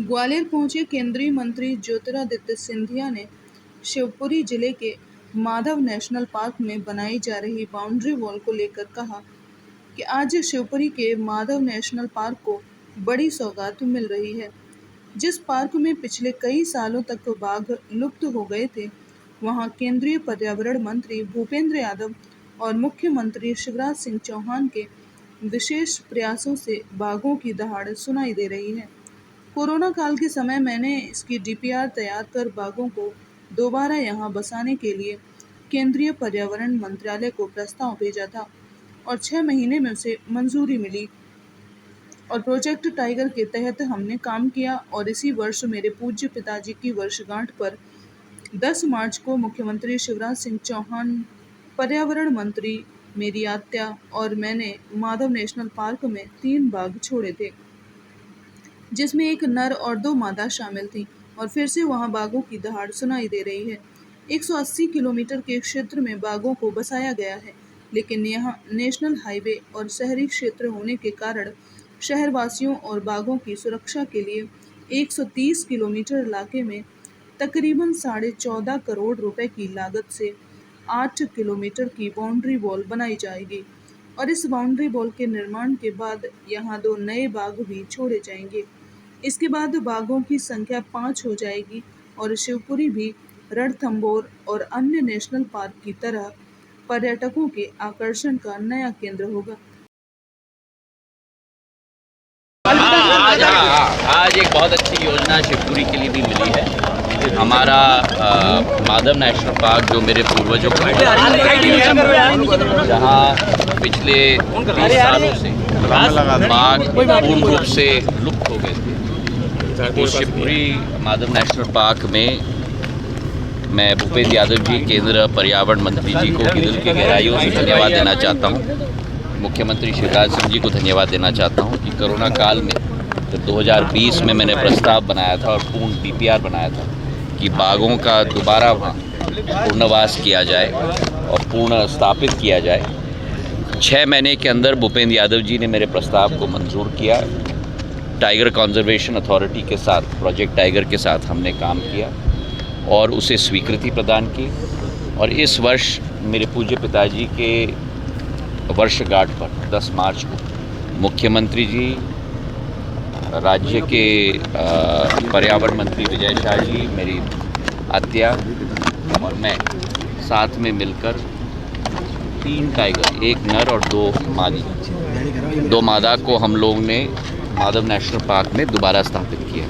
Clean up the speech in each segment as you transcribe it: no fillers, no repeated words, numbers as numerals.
ग्वालियर पहुंचे केंद्रीय मंत्री ज्योतिरादित्य सिंधिया ने शिवपुरी जिले के माधव नेशनल पार्क में बनाई जा रही बाउंड्री वॉल को लेकर कहा कि आज शिवपुरी के माधव नेशनल पार्क को बड़ी सौगात मिल रही है। जिस पार्क में पिछले कई सालों तक बाघ लुप्त हो गए थे, वहां केंद्रीय पर्यावरण मंत्री भूपेंद्र यादव और मुख्यमंत्री शिवराज सिंह चौहान के विशेष प्रयासों से बाघों की दहाड़ सुनाई दे रही है। कोरोना काल के समय मैंने इसकी डीपीआर तैयार कर बाघों को दोबारा यहां बसाने के लिए केंद्रीय पर्यावरण मंत्रालय को प्रस्ताव भेजा था और 6 महीने में उसे मंजूरी मिली और प्रोजेक्ट टाइगर के तहत हमने काम किया। और इसी वर्ष मेरे पूज्य पिताजी की वर्षगांठ पर 10 मार्च को मुख्यमंत्री शिवराज सिंह चौहान, पर्यावरण मंत्री मेरी आत्या और मैंने माधव नेशनल पार्क में 3 बाघ छोड़े थे, जिसमें एक नर और 2 मादा शामिल थी। और फिर से वहां बाघों की दहाड़ सुनाई दे रही है। 180 किलोमीटर के क्षेत्र में बाघों को बसाया गया है, लेकिन यहां नेशनल हाईवे और शहरी क्षेत्र होने के कारण शहरवासियों और बाघों की सुरक्षा के लिए 130 किलोमीटर इलाके में तकरीबन 14.5 करोड़ रुपए की लागत से 8 किलोमीटर की बाउंड्री वॉल बनाई जाएगी और इस बाउंड्री वॉल के निर्माण के बाद यहाँ 2 नए बाघ भी छोड़े जाएंगे। इसके बाद बाघों की संख्या 5 हो जाएगी और शिवपुरी भी रणथंभौर और अन्य नेशनल पार्क की तरह पर्यटकों के आकर्षण का नया केंद्र होगा। आज एक बहुत अच्छी योजना शिवपुरी के लिए भी मिली है। हमारा माधव नेशनल पार्क जो मेरे पूर्वजों का जहाँ पिछले 30 सालों से बाघ पूर्ण रूप से लुप्त हो गए थे, तो शिवपुरी माधव नेशनल पार्क में मैं भूपेंद्र यादव जी, केंद्रीय पर्यावरण मंत्री जी को दिल की गहराइयों से धन्यवाद देना चाहता हूँ। मुख्यमंत्री शिवराज सिंह जी को धन्यवाद देना चाहता हूँ कि कोरोना काल में जब 2020 में मैंने प्रस्ताव बनाया था और पूर्ण डीपीआर बनाया था कि बाघों का दोबारा वहाँ पुनर्वास किया जाए और पूर्ण स्थापित किया जाए। 6 महीने के अंदर भूपेंद्र यादव जी ने मेरे प्रस्ताव को मंजूर किया। टाइगर कंजर्वेशन अथॉरिटी के साथ, प्रोजेक्ट टाइगर के साथ हमने काम किया और उसे स्वीकृति प्रदान की। और इस वर्ष मेरे पूज्य पिताजी के वर्षगांठ पर 10 मार्च को मुख्यमंत्री जी, राज्य के पर्यावरण मंत्री विजय शाह जी, मेरी आत्या और मैं साथ में मिलकर 3 टाइगर, एक नर और 2 मादा को हम लोग ने माधव नेशनल पार्क में दोबारा स्थापित किया।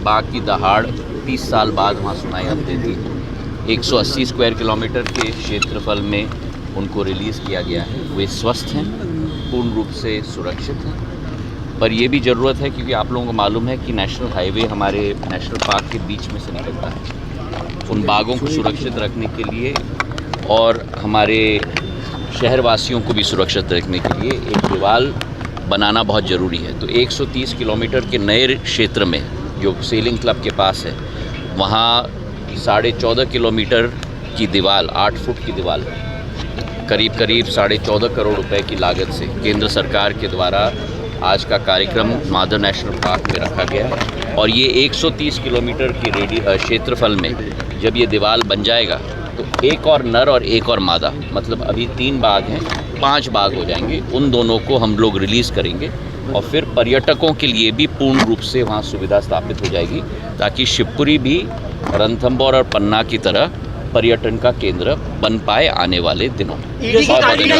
बाघ की दहाड़ 30 साल बाद वहाँ सुनाई अब देती है। 180 स्क्वायर किलोमीटर के क्षेत्रफल में उनको रिलीज़ किया गया है। वे स्वस्थ हैं, पूर्ण रूप से सुरक्षित हैं। पर यह भी ज़रूरत है क्योंकि आप लोगों को मालूम है कि नेशनल हाईवे हमारे नेशनल पार्क के बीच में से निकलता है। उन बाघों को सुरक्षित रखने के लिए और हमारे शहरवासियों को भी सुरक्षित रखने के लिए एक दीवार बनाना बहुत ज़रूरी है। तो 130 किलोमीटर के नए क्षेत्र में जो सेलिंग क्लब के पास है, वहाँ 14.5 किलोमीटर की दीवार, 8 फुट की दीवार, करीब 14.5 करोड़ रुपए की लागत से केंद्र सरकार के द्वारा आज का कार्यक्रम माधव नेशनल पार्क में रखा गया है। और ये 130 किलोमीटर की क्षेत्रफल में जब ये दीवार बन जाएगा तो एक और नर और एक और मादा, मतलब अभी 3 बाघ हैं, 5 बाघ हो जाएंगे। उन दोनों को हम लोग रिलीज़ करेंगे और फिर पर्यटकों के लिए भी पूर्ण रूप से वहाँ सुविधा स्थापित हो जाएगी, ताकि शिवपुरी भी रणथंभौर और पन्ना की तरह पर्यटन का केंद्र बन पाए आने वाले दिनों में। बहुत बहुत धन्यवाद।